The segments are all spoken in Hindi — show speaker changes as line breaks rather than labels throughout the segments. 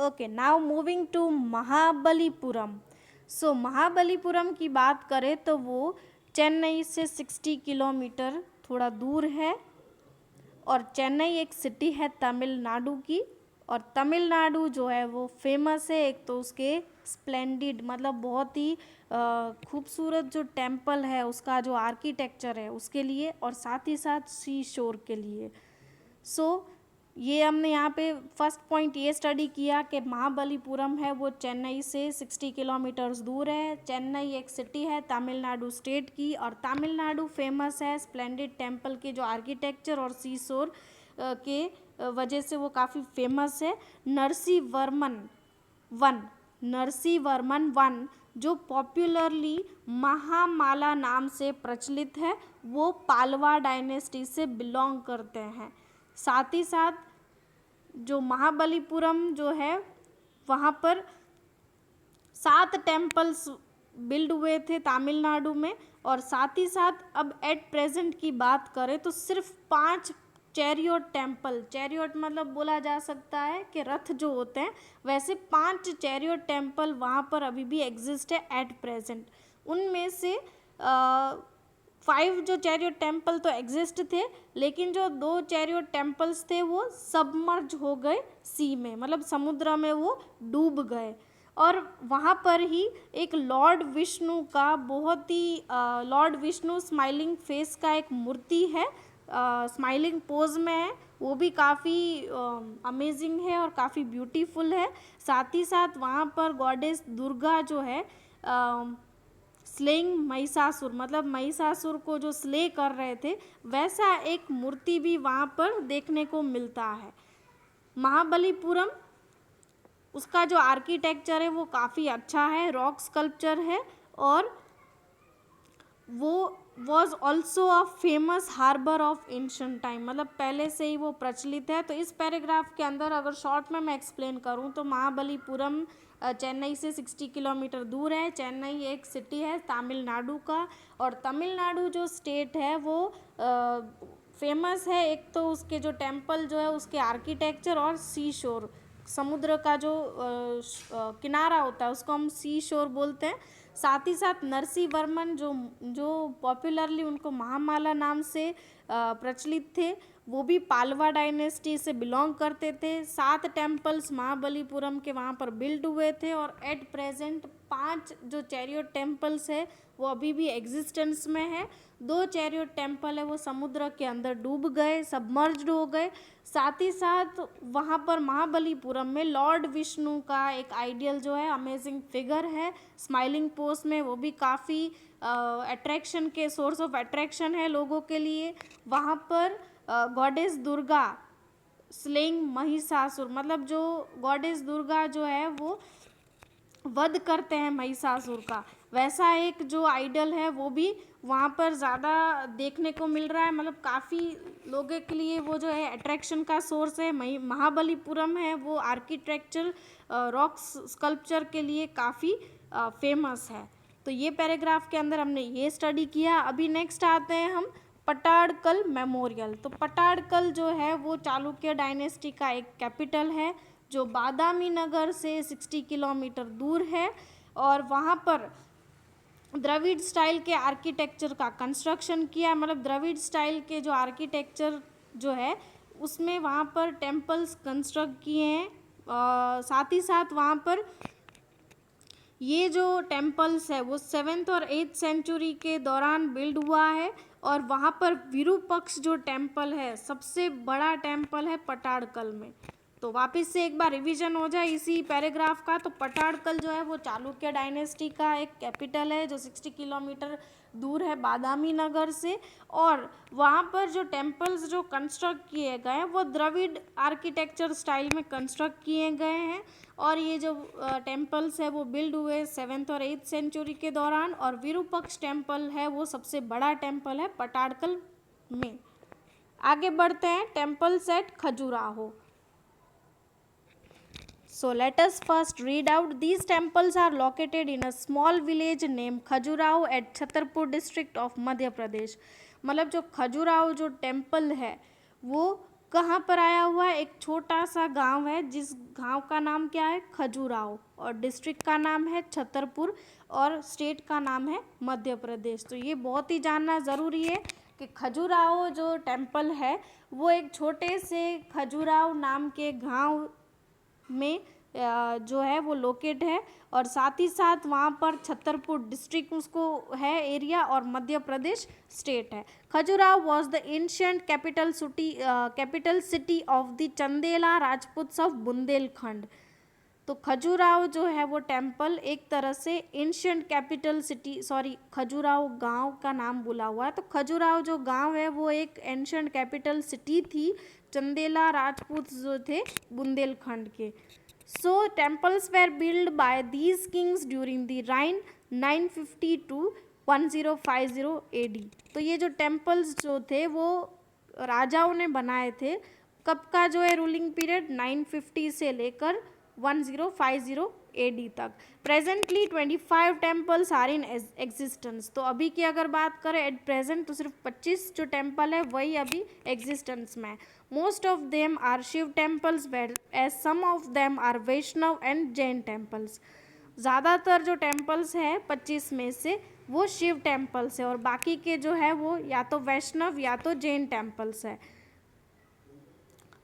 Okay, now moving to Mahabalipuram. So Mahabalipuram की बात करें तो वो चेन्नई से 60 किलोमीटर थोड़ा दूर है। और चेन्नई एक सिटी है तमिलनाडु की। और तमिलनाडु जो है वो फेमस है एक तो उसके स्प्लेंडिड मतलब बहुत ही खूबसूरत जो टेम्पल है उसका जो आर्किटेक्चर है उसके लिए, और साथ ही साथ सी शोर के लिए। सो ये हमने यहाँ पे फर्स्ट पॉइंट ये स्टडी किया कि महाबलीपुरम है वो चेन्नई से 60 किलोमीटर्स दूर है। चेन्नई एक सिटी है तमिलनाडु स्टेट की, और तमिलनाडु फेमस है स्प्लेंडिड टेम्पल के जो आर्किटेक्चर और सी शोर के वजह से वो काफ़ी फेमस है। नरसिंहवर्मन वन जो पॉपुलरली महामाला नाम से प्रचलित है वो पालवा डायनेस्टी से बिलोंग करते हैं। साथ ही साथ जो महाबलीपुरम जो है वहाँ पर 7 टेम्पल्स बिल्ड हुए थे तमिलनाडु में। और साथ ही साथ अब एट प्रेजेंट की बात करें तो सिर्फ 5 चैरियट मतलब बोला जा सकता है कि रथ जो होते हैं, वैसे 5 चैरियट टेम्पल वहाँ पर अभी भी एग्जिस्ट है एट प्रेजेंट। उनमें से 5 जो चैरियट टेम्पल तो एग्जिस्ट थे, लेकिन जो 2 चैरियट टेम्पल्स थे वो सबमर्ज हो गए सी में, मतलब समुद्र में वो डूब गए। और वहाँ पर ही एक लॉर्ड विष्णु का बहुत ही लॉर्ड विष्णु स्माइलिंग फेस का एक मूर्ति है, स्माइलिंग पोज में है, वो भी काफ़ी अमेजिंग है और काफ़ी ब्यूटीफुल है। साथ ही साथ वहाँ पर गॉडेस दुर्गा जो है स्लेइंग महिषासुर मतलब महिषासुर को जो स्ले कर रहे थे, वैसा एक मूर्ति भी वहाँ पर देखने को मिलता है। महाबलीपुरम उसका जो आर्किटेक्चर है वो काफ़ी अच्छा है, रॉक स्कल्पचर है, और वो was also a famous harbour of ancient time मतलब पहले से ही वो प्रचलित है। तो इस पैराग्राफ के अंदर अगर शॉर्ट में मैं एक्सप्लेन करूँ तो महाबलीपुरम चेन्नई से 60 किलोमीटर दूर है। चेन्नई एक सिटी है तमिलनाडु का, और तमिलनाडु जो स्टेट है वो फेमस है एक तो उसके जो टेम्पल जो है उसके आर्किटेक्चर और सी शोर, समुद्र का जो किनारा होता है उसको हम सी शोर बोलते हैं। साथ ही साथ नरसिंहवर्मन जो पॉपुलरली उनको महामाला नाम से प्रचलित थे, वो भी पालवा डायनेस्टी से बिलोंग करते थे। 7 टेम्पल्स महाबलीपुरम के वहाँ पर बिल्ड हुए थे, और एट प्रेजेंट 5 जो चैरियट टेम्पल्स है वो अभी भी एग्जिस्टेंस में है। 2 चैरियट टेम्पल है वो समुद्र के अंदर डूब गए, सबमर्ज्ड हो गए। साथ ही साथ वहाँ पर महाबलीपुरम में लॉर्ड विष्णु का एक आइडियल जो है अमेजिंग फिगर है स्माइलिंग पोज में, वो भी काफ़ी अट्रैक्शन के सोर्स ऑफ अट्रैक्शन है लोगों के लिए। वहाँ पर गॉडेस दुर्गा स्लेइंग महिषासुर मतलब जो गॉडेस दुर्गा जो है वो वध करते हैं महिषासुर का, वैसा एक जो आइडल है वो भी वहाँ पर ज़्यादा देखने को मिल रहा है। मतलब काफ़ी लोगों के लिए वो जो है अट्रैक्शन का सोर्स है। महाबलीपुरम है वो आर्किटेक्चर रॉक स्कल्पचर के लिए काफ़ी फेमस है। तो ये पैराग्राफ के अंदर हमने ये स्टडी किया। अभी नेक्स्ट आते हैं हम पटाडकल मेमोरियल। तो पटाडकल जो है वो चालुक्य डायनेस्टी का एक कैपिटल है जो बादामी नगर से 60 किलोमीटर दूर है, और वहाँ पर द्रविड़ स्टाइल के आर्किटेक्चर का कंस्ट्रक्शन किया। मतलब द्रविड़ स्टाइल के जो आर्किटेक्चर जो है उसमें वहाँ पर टेम्पल्स कंस्ट्रक्ट किए हैं। साथ ही साथ वहाँ पर ये जो टेम्पल्स है वो 7th और 8th सेंचुरी के दौरान बिल्ड हुआ है, और वहाँ पर विरूपक्ष जो टेम्पल है सबसे बड़ा टेम्पल है पटाडकल में। तो वापस से एक बार रिवीजन हो जाए इसी पैराग्राफ का, तो पटाडकल जो है वो चालुक्य डायनेस्टी का एक कैपिटल है जो 60 किलोमीटर दूर है बादामी नगर से, और वहाँ पर जो टेम्पल्स जो कंस्ट्रक्ट किए गए हैं वो द्रविड़ आर्किटेक्चर स्टाइल में कंस्ट्रक्ट किए गए हैं। और ये जो टेम्पल्स है वो बिल्ड हुए 7th और 8th सेंचुरी के दौरान, और विरूपक्ष टेम्पल है वो सबसे बड़ा टेम्पल है पटाडकल में। आगे बढ़ते हैं temples at Khajuraho. So let us first read out. These temples are located in a small village named Khajuraho at Chhatarpur district of Madhya Pradesh. मतलब जो खजुराहो जो टेम्पल है वो कहाँ पर आया हुआ है? एक छोटा सा गांव है, जिस गांव का नाम क्या है? खजुराहो, और डिस्ट्रिक्ट का नाम है छतरपुर, और स्टेट का नाम है मध्य प्रदेश। तो ये बहुत ही जानना ज़रूरी है कि खजुराहो जो टेम्पल है वो एक छोटे से खजुराहो नाम के गांव में जो है वो लोकेट है, और साथ ही साथ वहाँ पर छतरपुर डिस्ट्रिक्ट उसको है एरिया, और मध्य प्रदेश स्टेट है। Khajuraho was the ancient capital city of the Chandela Rajputs of Bundelkhand. तो खजुराहो जो है वो टेम्पल एक तरह से एंशियंट कैपिटल सिटी, खजुराहो गांव का नाम बोला हुआ है। तो खजुराहो जो गांव है वो एक एंशियंट कैपिटल सिटी थी, चंदेला राजपूत जो थे बुंदेलखंड के। So temples were built by these kings during the reign 950 to 1050 AD। तो ये जो टेम्पल्स जो थे वो राजाओं ने बनाए थे। कब का जो है रूलिंग पीरियड? 950 से लेकर 1050 AD तक। Presently 25 temples are in existence. तो अभी की अगर बात करें एट प्रेजेंट तो सिर्फ 25 जो टेम्पल है वही अभी एग्जिस्टेंस में है। Most of them are Shiv temples, whereas some of them are Vaishnav and Jain temples। ज़्यादातर जो टेम्पल्स हैं 25 में से वो शिव टेम्पल्स है, और बाकी के जो है वो या तो वैष्णव या तो जैन टेम्पल्स है।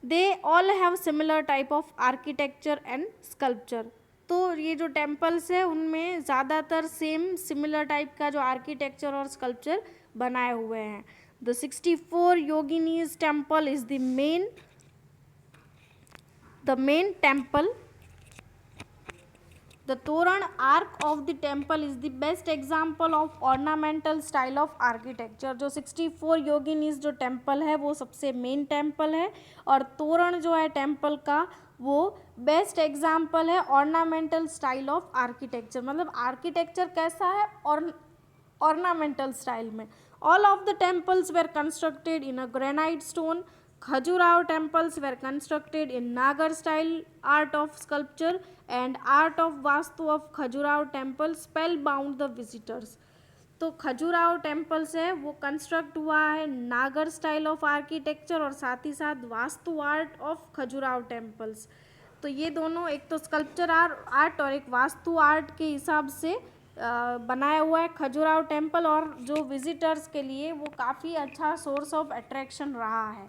They all have similar type of architecture and sculpture. तो ये जो टेम्पल्स है उनमें ज़्यादातर सेम सिमिलर टाइप का जो आर्किटेक्चर और स्कल्पचर बनाए हुए हैं। The 64 Yoginis temple is the main temple. The Toran arc of the temple is the best example of ornamental style of architecture। जो 64 योगिनीज जो टेम्पल है वो सबसे मेन टेम्पल है, और तोरण जो है टेम्पल का वो बेस्ट एग्जाम्पल है ऑर्नामेंटल स्टाइल ऑफ आर्किटेक्चर। मतलब आर्किटेक्चर कैसा है? ऑर्नामेंटल स्टाइल में। All of the temples were constructed in a granite stone. Khajuraho temples were constructed in Nagar style art of sculpture, and art of Vastu of Khajuraho temple spellbound the visitors। तो खजुराहो टेम्पल्स है वो कंस्ट्रक्ट हुआ है नागर स्टाइल ऑफ आर्किटेक्चर, और साथ ही साथ vastu art of Khajuraho temples. तो ये दोनों, एक तो स्कल्पचर आर्ट और एक वास्तु आर्ट के हिसाब से बनाया हुआ है खजुराहो टेम्पल, और जो विजिटर्स के लिए वो काफ़ी अच्छा सोर्स ऑफ अट्रैक्शन रहा है।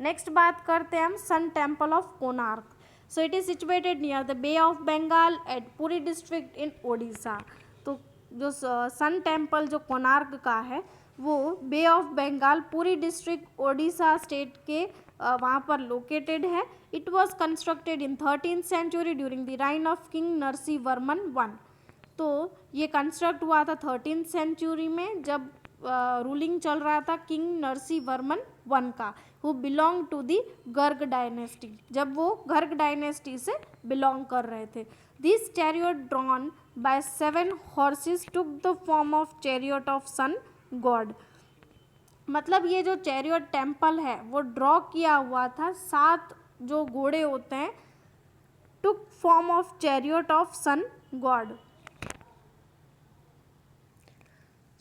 नेक्स्ट बात करते हैं हम sun temple of Konark. So it is situated near the bay of Bengal at Puri district in Odisha. तो जो सन टेम्पल जो कोणार्क का है वो bay of Bengal Puri district Odisha state के वहाँ पर लोकेटेड है। It was constructed in 13th century during the reign of king Narasimhavarman I। तो ये कंस्ट्रक्ट हुआ था 13th सेंचुरी में, जब रूलिंग चल रहा था किंग नरसिंहवर्मन I का, who belong to the Garg dynasty, जब वो गर्ग डायनेस्टी से बिलोंग कर रहे थे। This chariot drawn by 7 horses took the form of chariot of sun god. मतलब ये जो चैरियट टेम्पल है वो ड्रॉ किया हुआ था, 7 जो घोड़े होते हैं, took form of chariot of sun god.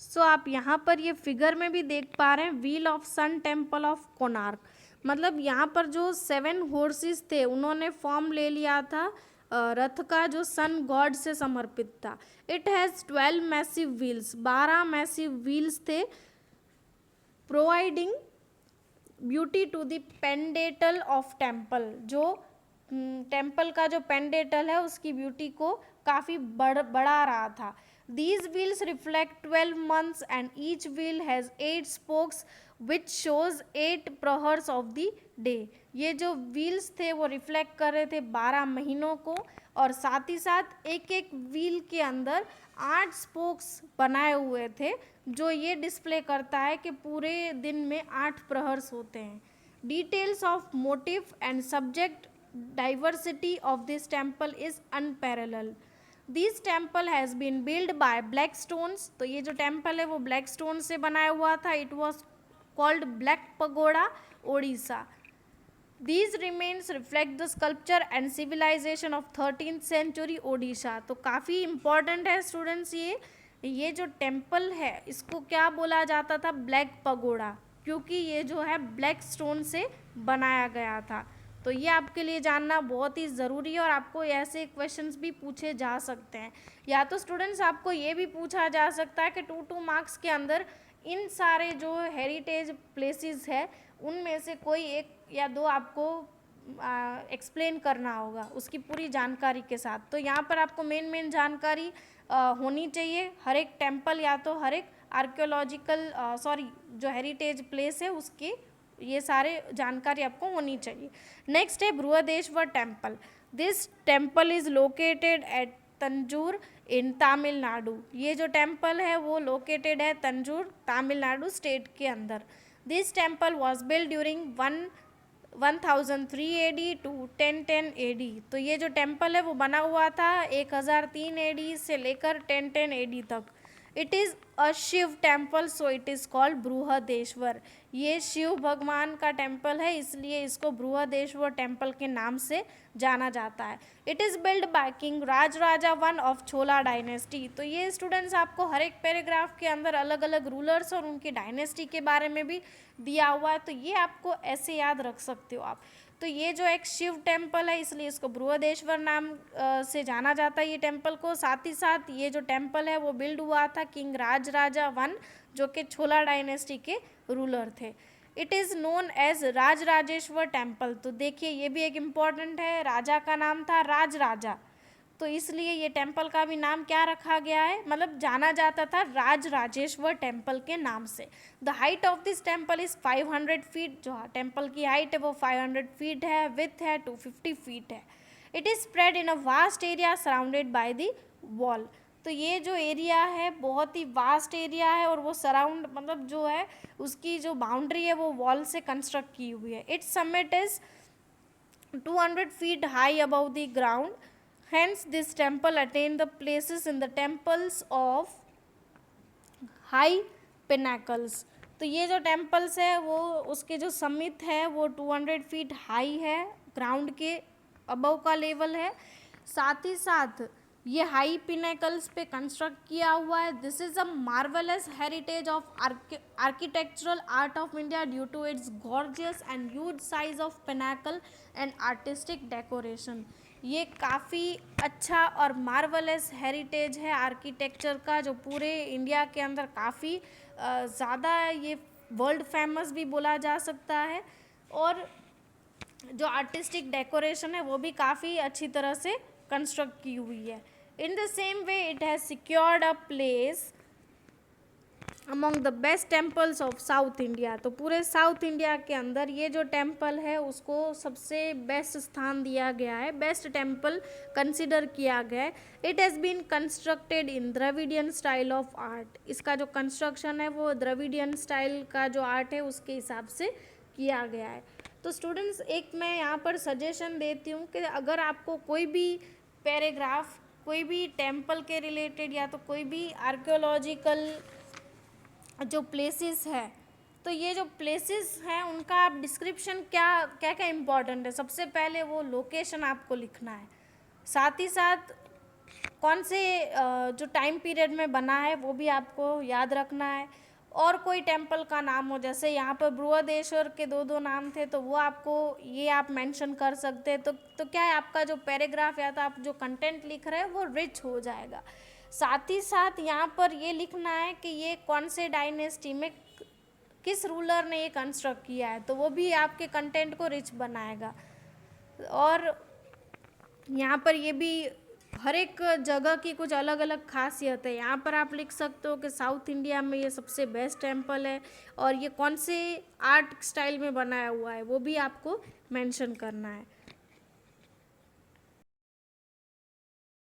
सो आप यहाँ पर ये फिगर में भी देख पा रहे हैं, wheel of sun temple of Konark. मतलब यहाँ पर जो 7 हॉर्सेस थे उन्होंने फॉर्म ले लिया था रथ का जो सन गॉड से समर्पित था। It has 12 massive wheels, 12 massive wheels थे, providing beauty to the pedestal of temple. जो टेम्पल का जो पेंडेटल है उसकी ब्यूटी को काफ़ी बढ़ा रहा था। These wheels reflect 12 months and each wheel has 8 spokes which shows 8 प्रहर्स of the day। ये जो व्हील्स थे वो रिफ्लेक्ट कर रहे थे 12 महीनों को, और साथ ही साथ एक एक व्हील के अंदर 8 स्पोक्स बनाए हुए थे, जो ये डिस्प्ले करता है कि पूरे दिन में 8 प्रहर्स होते हैं। Details of motif and subject diversity of this temple is unparalleled. This temple has been build by black stones. तो ये जो टेम्पल है वो ब्लैक स्टोन से बनाया हुआ था। It was called black pagoda Odisha. These remains reflect the sculpture and civilisation of 13th century Odisha. तो काफ़ी इम्पॉर्टेंट है स्टूडेंट्स, ये जो टेम्पल है इसको क्या बोला जाता था? Black pagoda. क्योंकि ये जो है ब्लैक स्टोन से बनाया गया था। तो ये आपके लिए जानना बहुत ही ज़रूरी है और आपको ऐसे क्वेश्चंस भी पूछे जा सकते हैं। या तो स्टूडेंट्स आपको ये भी पूछा जा सकता है कि 2 मार्क्स के अंदर इन सारे जो हेरिटेज प्लेसेस है उनमें से कोई एक या दो आपको एक्सप्लेन करना होगा उसकी पूरी जानकारी के साथ। तो यहाँ पर आपको मेन जानकारी होनी चाहिए हर एक टेम्पल या तो हर एक आर्कियोलॉजिकल जो हेरिटेज प्लेस है उसकी ये सारे जानकारी आपको होनी चाहिए। नेक्स्ट है Brihadeeswara temple. This temple is located at Tanjore in Tamil. ये जो टेम्पल है वो लोकेटेड है तंजूर तमिलनाडु स्टेट के अंदर। This temple was build during 1003 AD to 1010 AD। तो ये जो टेम्पल है वो बना हुआ था 1003 AD से लेकर 1010 AD तक। It is a Shiva temple so it is called Brihadeshwara. ये शिव भगवान का टेम्पल है इसलिए इसको बृहदेश्वर टेम्पल के नाम से जाना जाता है। It is build by king Rajaraja one of chhola dynasty. तो ये स्टूडेंट्स आपको हर एक पैराग्राफ के अंदर अलग अलग रूलर्स और उनकी डायनेस्टी के बारे में भी दिया हुआ है, तो ये आपको ऐसे याद रख सकते हो आप। तो ये जो एक शिव टेम्पल है इसलिए इसको बृहदेश्वर नाम से जाना जाता है ये टेम्पल को। साथ ही साथ ये जो टेम्पल है वो बिल्ड हुआ था किंग राजराजा वन जो कि छोला डायनेस्टी के रूलर थे। It is known as Rajarajeshwara temple. तो देखिए ये भी एक इम्पॉर्टेंट है, राजा का नाम था राजराजा तो इसलिए ये टेम्पल का भी नाम क्या रखा गया है, मतलब जाना जाता था राजराजेश्वर टेम्पल के नाम से। The height of this temple is 500 feet. जो टेम्पल की हाइट है वो 500 फीट है, विथ है 250 फीट है। It is spread in a vast area surrounded by the wall. तो ये जो एरिया है बहुत ही वास्ट एरिया है और वो सराउंड मतलब जो है उसकी जो बाउंड्री है वो वॉल से कंस्ट्रक्ट की हुई है। It's summit is 200 feet high above the ground. Hence, this temple attained the places in the temples of high pinnacles। तो ये जो टेम्पल्स है वो उसके जो समिट है वो 200 फीट हाई है, ग्राउंड के अबव का लेवल है। साथ ही साथ ये हाई पिनेकल्स पे कंस्ट्रक्ट किया हुआ है। This is a marvellous heritage of architectural art of India due to its gorgeous and huge size of pinnacle and artistic decoration. ये काफ़ी अच्छा और मार्वलस हेरिटेज है आर्किटेक्चर का जो पूरे इंडिया के अंदर काफ़ी ज़्यादा ये वर्ल्ड फेमस भी बोला जा सकता है और जो आर्टिस्टिक डेकोरेशन है वो भी काफ़ी अच्छी तरह से कंस्ट्रक्ट की हुई है। In the same way it has secured a place among the best temples of south India. तो पूरे साउथ इंडिया के अंदर ये जो टेम्पल है उसको सबसे बेस्ट स्थान दिया गया है, बेस्ट टेम्पल कंसिडर किया गया है। It has been constructed in Dravidian style of art. इसका जो कंस्ट्रक्शन है वो द्रविडियन स्टाइल का जो आर्ट है उसके हिसाब से किया गया है। तो स्टूडेंट्स एक मैं यहाँ पर सजेशन देती हूँ कि अगर आपको कोई भी पैराग्राफ कोई भी टेम्पल के रिलेटेड या तो कोई भी आर्कियोलॉजिकल जो प्लेसेस है तो ये जो प्लेसेस हैं उनका आप डिस्क्रिप्शन क्या क्या इम्पोर्टेंट है। सबसे पहले वो लोकेशन आपको लिखना है, साथ ही साथ कौन से जो टाइम पीरियड में बना है वो भी आपको याद रखना है। और कोई टेम्पल का नाम हो, जैसे यहाँ पर बृहदेश्वर के दो नाम थे तो वो आपको ये आप मेंशन कर सकते हैं। तो क्या है आपका जो पैराग्राफ या तो आप जो कंटेंट लिख रहे हैं वो रिच हो जाएगा। साथ ही साथ यहाँ पर ये लिखना है कि ये कौन से डायनेस्टी में किस रूलर ने ये कंस्ट्रक्ट किया है, तो वो भी आपके कंटेंट को रिच बनाएगा। और यहाँ पर ये भी हर एक जगह की कुछ अलग अलग खासियत है। यहाँ पर आप लिख सकते हो कि साउथ इंडिया में ये सबसे बेस्ट टेम्पल है और ये कौन से आर्ट स्टाइल में बनाया हुआ है वो भी आपको मेंशन करना है।